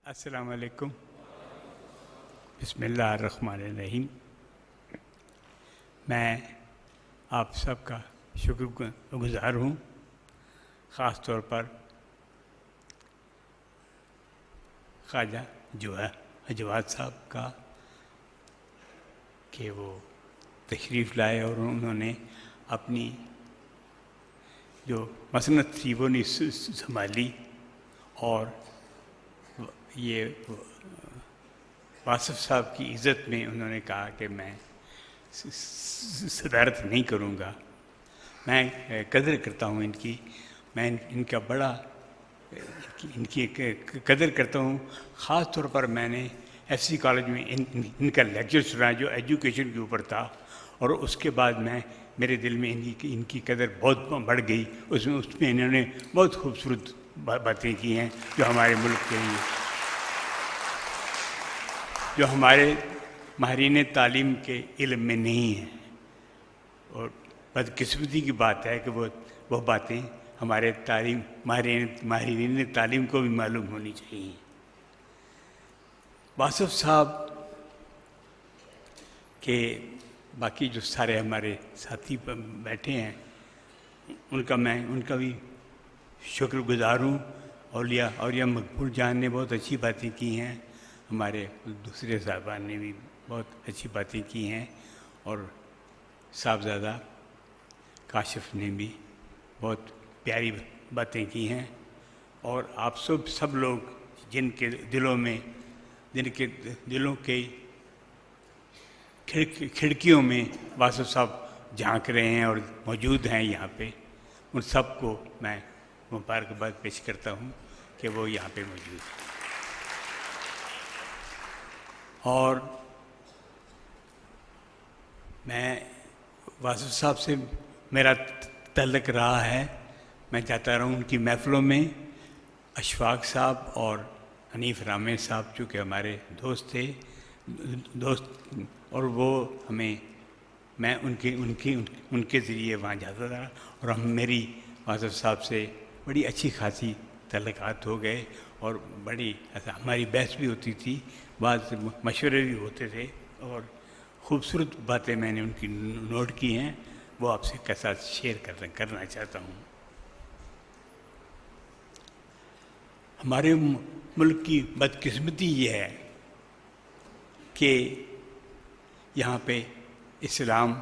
السلام علیکم. بسم اللہ الرحمن الرحیم. میں آپ سب کا شکر گزار ہوں، خاص طور پر خواجہ جواد صاحب کا کہ وہ تشریف لائے اور انہوں نے اپنی جو مسنت تھی وہ نہیں سنبھالی، اور یہ واصف صاحب کی عزت میں انہوں نے کہا کہ میں صدارت نہیں کروں گا. میں قدر کرتا ہوں ان کی، میں ان کا بڑا ان کی قدر کرتا ہوں. خاص طور پر میں نے ایف سی کالج میں ان کا لیکچر سنا جو ایجوکیشن کے اوپر تھا، اور اس کے بعد میرے دل میں ان کی قدر بہت بڑھ گئی. اس میں انہوں نے بہت خوبصورت باتیں کی ہیں جو ہمارے ملک کے لیے، جو ہمارے ماہرین تعلیم کے علم میں نہیں ہیں. اور بدقسمتی کی بات ہے کہ وہ باتیں ہمارے ماہرین تعلیم کو بھی معلوم ہونی چاہیے. واصف صاحب کے باقی جو سارے ہمارے ساتھی بیٹھے ہیں ان کا بھی شکر گزار ہوں. اولیاء مقبول جان نے بہت اچھی باتیں کی ہیں، ہمارے دوسرے صاحبان نے بھی بہت اچھی باتیں کی ہیں، اور صاحبزادہ کاشف نے بھی بہت پیاری باتیں کی ہیں. اور آپ سب لوگ جن کے دلوں کے کھڑکیوں میں واصف صاحب جھانک رہے ہیں اور موجود ہیں یہاں پہ، ان سب کو میں مبارکباد پیش کرتا ہوں کہ وہ یہاں پہ موجود ہیں. اور میں واصف صاحب سے میرا تعلق رہا ہے، میں جاتا رہا ہوں ان کی محفلوں میں. اشفاق صاحب اور حنیف رامے صاحب چونکہ ہمارے دوست تھے، اور وہ میں ان کے ذریعے وہاں جاتا تھا، اور میری واصف صاحب سے بڑی اچھی خاصی تعلقات ہو گئے، اور بڑی ہماری بحث بھی ہوتی تھی، بعض مشورے بھی ہوتے تھے، اور خوبصورت باتیں میں نے ان کی نوٹ کی ہیں، وہ آپ سے کے ساتھ شیئر کرنا چاہتا ہوں. ہمارے ملک کی بدقسمتی یہ ہے کہ یہاں پہ اسلام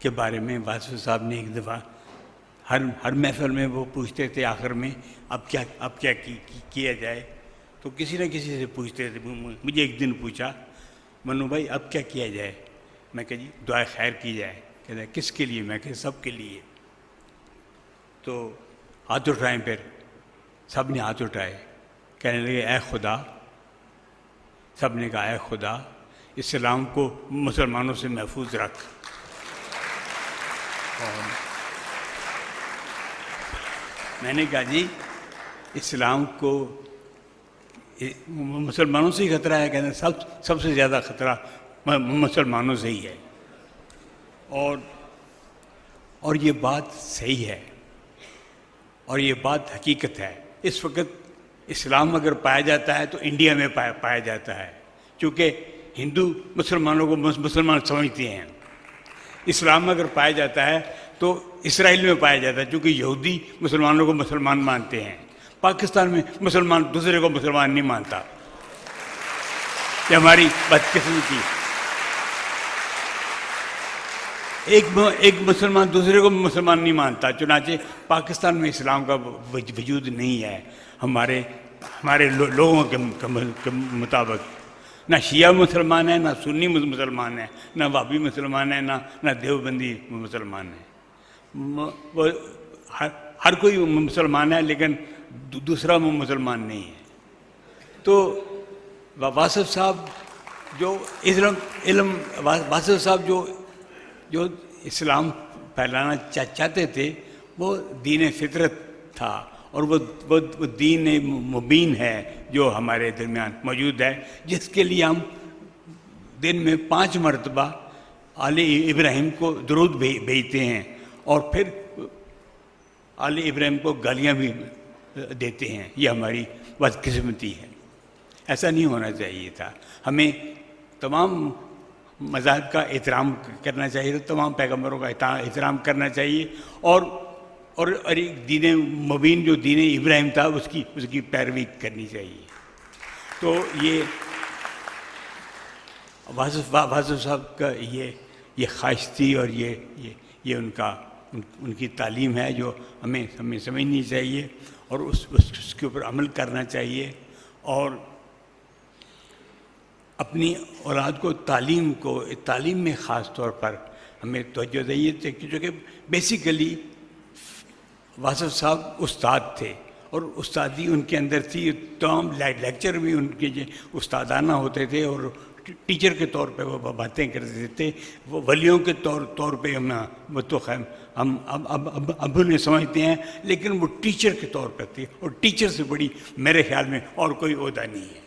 کے بارے میں واصف صاحب نے ایک دفعہ ہر محفل میں وہ پوچھتے تھے آخر میں اب کیا کیا جائے، تو کسی نہ کسی سے پوچھتے تھے. مجھے ایک دن پوچھا منو بھائی اب کیا کیا جائے؟ میں کہا جی دعائے خیر کی جائے. کہتا ہے کس کے لیے؟ میں کہ سب کے لیے. تو ہاتھ اٹھائیں. پھر سب نے ہاتھ اٹھائے، کہنے لگے اے خدا. سب نے کہا اے خدا اسلام کو مسلمانوں سے محفوظ رکھ. اور میں نے کہا جی اسلام کو مسلمانوں سے ہی خطرہ ہے. کہتے ہیں سب سے زیادہ خطرہ مسلمانوں سے ہی ہے. اور یہ بات صحیح ہے، اور یہ بات حقیقت ہے. اس وقت اسلام اگر پایا جاتا ہے تو انڈیا میں پایا جاتا ہے، چونکہ ہندو مسلمانوں کو مسلمان سمجھتے ہیں. اسلام اگر پایا جاتا ہے تو اسرائیل میں پایا جاتا ہے، چونکہ یہودی مسلمانوں کو مسلمان مانتے ہیں. پاکستان میں مسلمان دوسرے کو مسلمان نہیں مانتا. یہ ہماری بدقسمتی. ایک مسلمان دوسرے کو مسلمان نہیں مانتا. چنانچہ پاکستان میں اسلام کا وجود نہیں ہے ہمارے لوگوں کے مطابق. نہ شیعہ مسلمان ہے، نہ سنی مسلمان ہے، نہ وہابی مسلمان ہے، نہ دیوبندی مسلمان ہے. وہ ہر کوئی مسلمان ہے لیکن دوسرا مسلمان نہیں ہے. تو واصف صاحب جو واصف صاحب جو اسلام پھیلانا چاہتے تھے وہ دین فطرت تھا، اور وہ دین مبین ہے جو ہمارے درمیان موجود ہے، جس کے لیے ہم دن میں 5 مرتبہ آل ابراہیم کو درود بھیجتے ہیں، اور پھر آل ابراہیم کو گالیاں بھی دیتے ہیں. یہ ہماری بدقسمتی ہے. ایسا نہیں ہونا چاہیے تھا. ہمیں تمام مذاہب کا احترام کرنا چاہیے تھا, تمام پیغمبروں کا احترام کرنا چاہیے, اور ایک دین مبین جو دین ابراہیم تھا اس کی پیروی کرنی چاہیے. تو یہ واصف صاحب کا یہ خواہش تھی, اور یہ ان کی تعلیم ہے جو ہمیں سمجھنی چاہیے, اور اس کے اوپر عمل کرنا چاہیے, اور اپنی اولاد کو تعلیم میں خاص طور پر ہمیں توجہ دینی چاہیے, جو کہ بیسیکلی واصف صاحب استاد تھے, اور استادی ان کے اندر تھی. تمام لیکچر بھی ان کے استادانہ ہوتے تھے, اور ٹیچر کے طور پہ وہ باتیں کرتے تھے. وہ ولیوں کے طور پہ وہ تو خیر ہم اب انہیں سمجھتے ہیں, لیکن وہ ٹیچر کے طور پہ تھے, اور ٹیچر سے بڑی میرے خیال میں اور کوئی عہدہ نہیں ہے.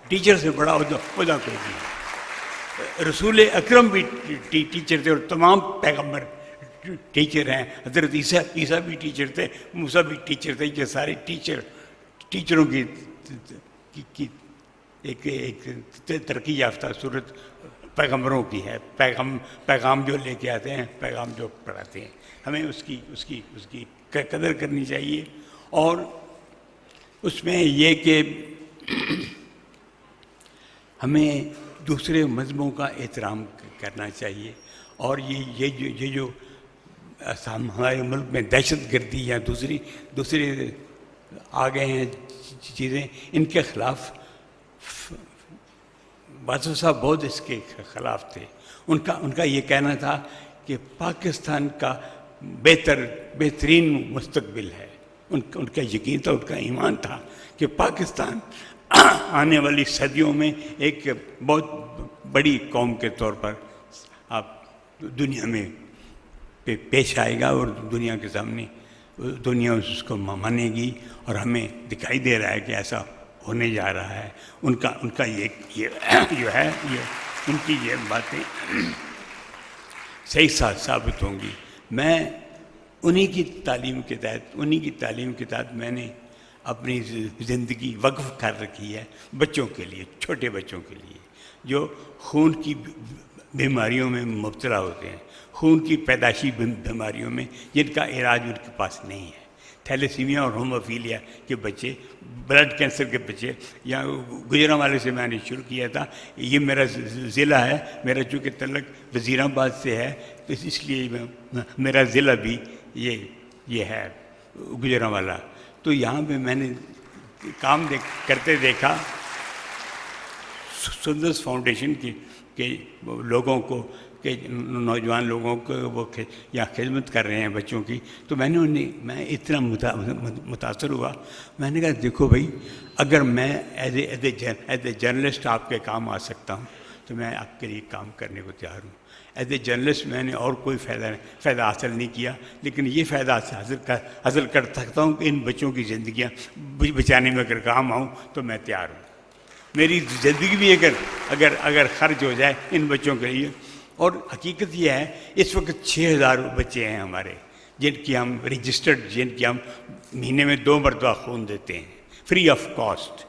ٹیچر سے بڑا عہدہ کوئی نہیں ہے. رسول اکرم بھی ٹیچر تھے, اور تمام پیغمبر ٹیچر ہیں. حضرت عیسیٰ بھی ٹیچر تھے, موسیٰ بھی ٹیچر تھے. یہ سارے ٹیچروں کی ایک ترقی یافتہ صورت پیغمبروں کی ہے. پیغام جو لے کے آتے ہیں, پیغام جو پڑھاتے ہیں, ہمیں اس کی قدر کرنی چاہیے. اور اس میں یہ کہ ہمیں دوسرے مذہبوں کا احترام کرنا چاہیے. اور یہ جو ہمارے ملک میں دہشت گردی یا دوسرے آ گئے ہیں چیزیں, ان کے خلاف واصف صاحب بہت اس کے خلاف تھے. ان کا یہ کہنا تھا کہ پاکستان کا بہترین مستقبل ہے. ان کا یقین تھا, ان کا ایمان تھا کہ پاکستان آنے والی صدیوں میں ایک بہت بڑی قوم کے طور پر آپ دنیا میں پیش آئے گا, اور دنیا کے سامنے دنیا اس کو مانے گی, اور ہمیں دکھائی دے رہا ہے کہ ایسا ہونے جا رہا ہے. ان کا یہ جو ہے ان کی یہ باتیں صحیح ثابت ہوں گی. میں انہی کی تعلیم کے تحت میں نے اپنی زندگی وقف کر رکھی ہے بچوں کے لیے, چھوٹے بچوں کے لیے جو خون کی بیماریوں میں مبتلا ہوتے ہیں, خون کی پیدائشی بیماریوں میں, جن کا علاج ان کے پاس نہیں ہے. تھیلیسیمیا اور ہوموفیلیا کے بچے, بلڈ کینسر کے بچے. یا گجرانوالے سے میں نے شروع کیا تھا. یہ میرا ضلع ہے, میرا چونکہ تعلق وزیر آباد سے ہے, تو اس لیے میرا ضلع بھی یہ ہے گجرانوالہ. تو یہاں پہ میں نے کام کرتے دیکھا سندرس فاؤنڈیشن کے لوگوں کو, کہ نوجوان لوگوں کو وہ یہاں خدمت کر رہے ہیں بچوں کی. تو میں اتنا متاثر ہوا. میں نے کہا دیکھو بھائی, اگر میں ایز اے جرنلسٹ آپ کے کام آ سکتا ہوں تو میں آپ کے لیے کام کرنے کو تیار ہوں. ایز اے جرنلسٹ میں نے اور کوئی فائدہ حاصل نہیں کیا, لیکن یہ فائدہ حاصل کر سکتا ہوں کہ ان بچوں کی زندگیاں بچانے میں اگر کام آؤں تو میں تیار ہوں. میری زندگی بھی اگر خرچ ہو جائے ان بچوں کے لیے. اور حقیقت یہ ہے اس وقت 6000 بچے ہیں ہمارے جن کی ہم رجسٹرڈ, جن کی ہم مہینے میں 2 مرتبہ خون دیتے ہیں فری آف کاسٹ.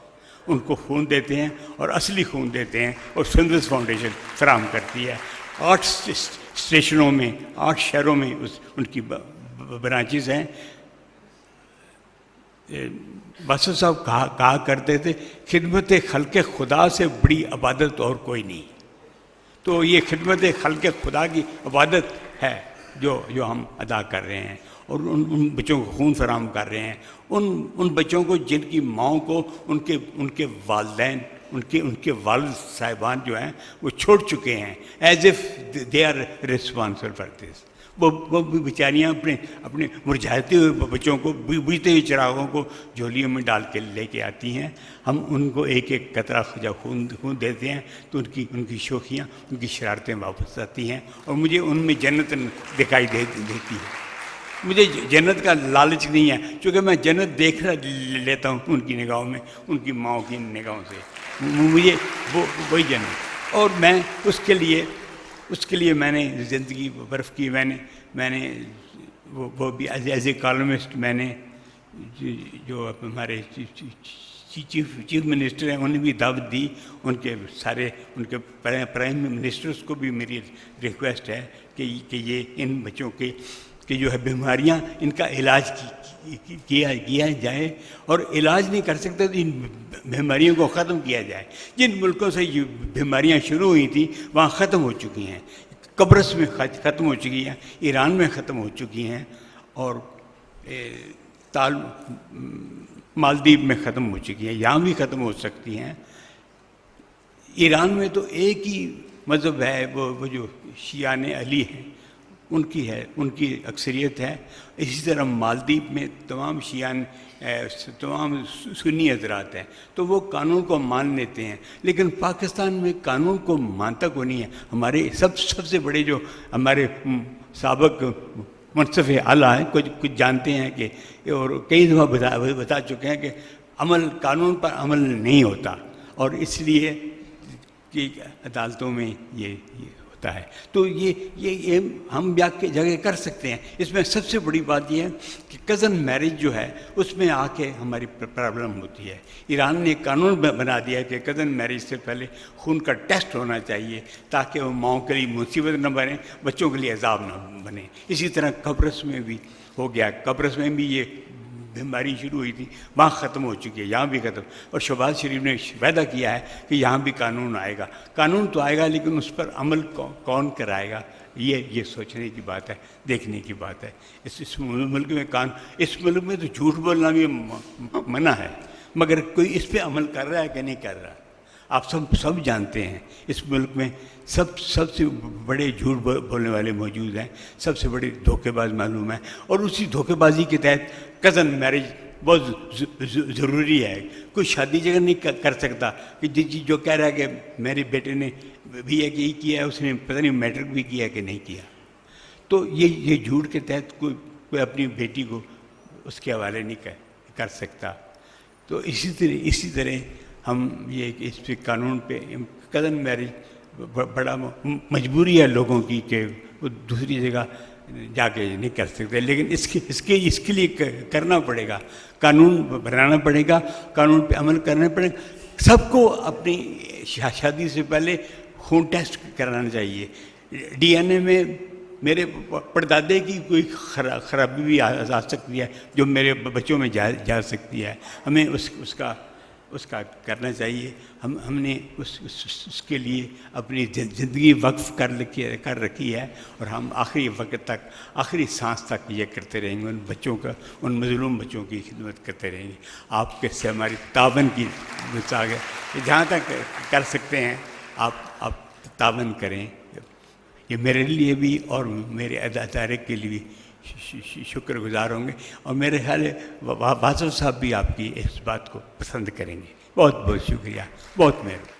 ان کو خون دیتے ہیں اور اصلی خون دیتے ہیں, اور سندرس فاؤنڈیشن فراہم کرتی ہے. 8 اسٹیشنوں میں, 8 شہروں میں ان کی برانچز ہیں. واصف صاحب کہا کرتے تھے خدمت خلق خدا سے بڑی عبادت اور کوئی نہیں. تو یہ خدمت خلق خدا کی عبادت ہے جو ہم ادا کر رہے ہیں, اور ان بچوں کو خون فراہم کر رہے ہیں. ان بچوں کو جن کی ماؤں کو ان کے والدین, ان کے والد صاحبان جو ہیں وہ چھوڑ چکے ہیں, as if they are responsible for this. وہ بیچاریاں اپنے مرجھاتے ہوئے بچوں کو, بجھتے ہوئے چراغوں کو جھولیوں میں ڈال کے لے کے آتی ہیں. ہم ان کو ایک قطرہ جب خون دیتے ہیں تو ان کی شوخیاں, ان کی شرارتیں واپس آتی ہیں, اور مجھے ان میں جنت دکھائی دیتی ہے. مجھے جنت کا لالچ نہیں ہے, چونکہ میں جنت دیکھ لیتا ہوں ان کی نگاہوں میں, ان کی ماؤں کی نگاہوں سے. مجھے وہی جنت. اور میں اس کے لیے میں نے زندگی برف کی. میں نے وہ بھی ایز اے کالمسٹ میں نے جو ہمارے چیف منسٹر ہیں انہیں بھی دعوت دی، ان کے سارے ان کے پرائم منسٹرز کو بھی میری ریکویسٹ ہے کہ یہ ان بچوں کے جو ہے بیماریاں ان کا علاج کیا جائے، اور علاج نہیں کر سکتے تو ان بیماریوں کو ختم کیا جائے۔ جن ملکوں سے یہ بیماریاں شروع ہوئی تھیں وہاں ختم ہو چکی ہیں، قبرص میں ختم ہو چکی ہیں، ایران میں ختم ہو چکی ہیں، اور مالدیپ میں ختم ہو چکی ہیں، یہاں بھی ختم ہو سکتی ہیں۔ ایران میں تو ایک ہی مذہب ہے، وہ جو شیعان علی ہیں ان کی ہے، ان کی اکثریت ہے۔ اسی طرح مالدیپ میں تمام شیعان تمام سنی حضرات ہیں، تو وہ قانون کو مان لیتے ہیں، لیکن پاکستان میں قانون کو مانتا کو نہیں ہے۔ ہمارے سب سے بڑے جو ہمارے سابق منصف اعلیٰ ہیں کچھ جانتے ہیں کہ، اور کئی دفعہ بتا چکے ہیں کہ قانون پر عمل نہیں ہوتا، اور اس لیے کہ عدالتوں میں یہ ہوتا ہے۔ تو یہ ہم جگہ کر سکتے ہیں۔ اس میں سب سے بڑی بات یہ ہے کہ کزن میرج جو ہے اس میں آ کے ہماری پرابلم ہوتی ہے۔ ایران نے قانون بنا دیا کہ کزن میرج سے پہلے خون کا ٹیسٹ ہونا چاہیے تاکہ وہ ماؤں کے لیے مصیبت نہ بنے، بچوں کے لیے عذاب نہ بنے۔ اسی طرح قبرص میں بھی ہو گیا، قبرص میں بھی یہ بیماری شروع ہوئی تھی، وہاں ختم ہو چکی ہے، یہاں بھی ختم۔ اور شہباز شریف نے وعدہ کیا ہے کہ یہاں بھی قانون آئے گا۔ قانون تو آئے گا لیکن اس پر عمل کون کرائے گا، یہ سوچنے کی بات ہے، دیکھنے کی بات ہے۔ اس ملک میں اس ملک میں تو جھوٹ بولنا بھی منع ہے، مگر کوئی اس پہ عمل کر رہا ہے کہ نہیں کر رہا؟ آپ سب جانتے ہیں اس ملک میں سب سے بڑے جھوٹ بولنے والے موجود ہیں، سب سے بڑے دھوکے باز معلوم ہیں، اور اسی دھوکے بازی کے تحت کزن میرج بہت ضروری ہے۔ کوئی شادی جگہ نہیں کر سکتا کہ جو کہہ رہا ہے کہ میرے بیٹے نے بھی ہے کہ یہ کیا ہے، اس نے پتہ نہیں میٹرک بھی کیا کہ نہیں کیا، تو یہ جھوٹ کے تحت کوئی اپنی بیٹی کو اس کے حوالے نہیں کر سکتا۔ تو اسی طرح ہم یہ اس پہ قانون پہ کزن میرج بڑا مجبوری ہے لوگوں کی کہ وہ دوسری جگہ جا کے نہیں کر سکتے، لیکن اس کے لیے کرنا پڑے گا، قانون بنانا پڑے گا، قانون پہ عمل کرنا پڑے گا۔ سب کو اپنی شادی سے پہلے خون ٹیسٹ کرانا چاہیے۔ ڈی این اے میں میرے پردادے کی کوئی خرابی بھی آ سکتی ہے جو میرے بچوں میں جا سکتی ہے، ہمیں اس کا کرنا چاہیے۔ ہم نے اس کے لیے اپنی زندگی وقف کر رکھی ہے، اور ہم آخری وقت تک، آخری سانس تک یہ کرتے رہیں گے، ان بچوں کا، ان مظلوم بچوں کی خدمت کرتے رہیں گے۔ آپ کے سے ہماری تعاون کی مثال ہے، جہاں تک کر سکتے ہیں آپ تعاون کریں۔ یہ میرے لیے بھی اور میرے ادارے کے لیے بھی شکر گزار ہوں گے، اور میرے خیال ہے باسط صاحب بھی آپ کی اس بات کو پسند کریں گے۔ بہت بہت شکریہ، بہت مہربانی۔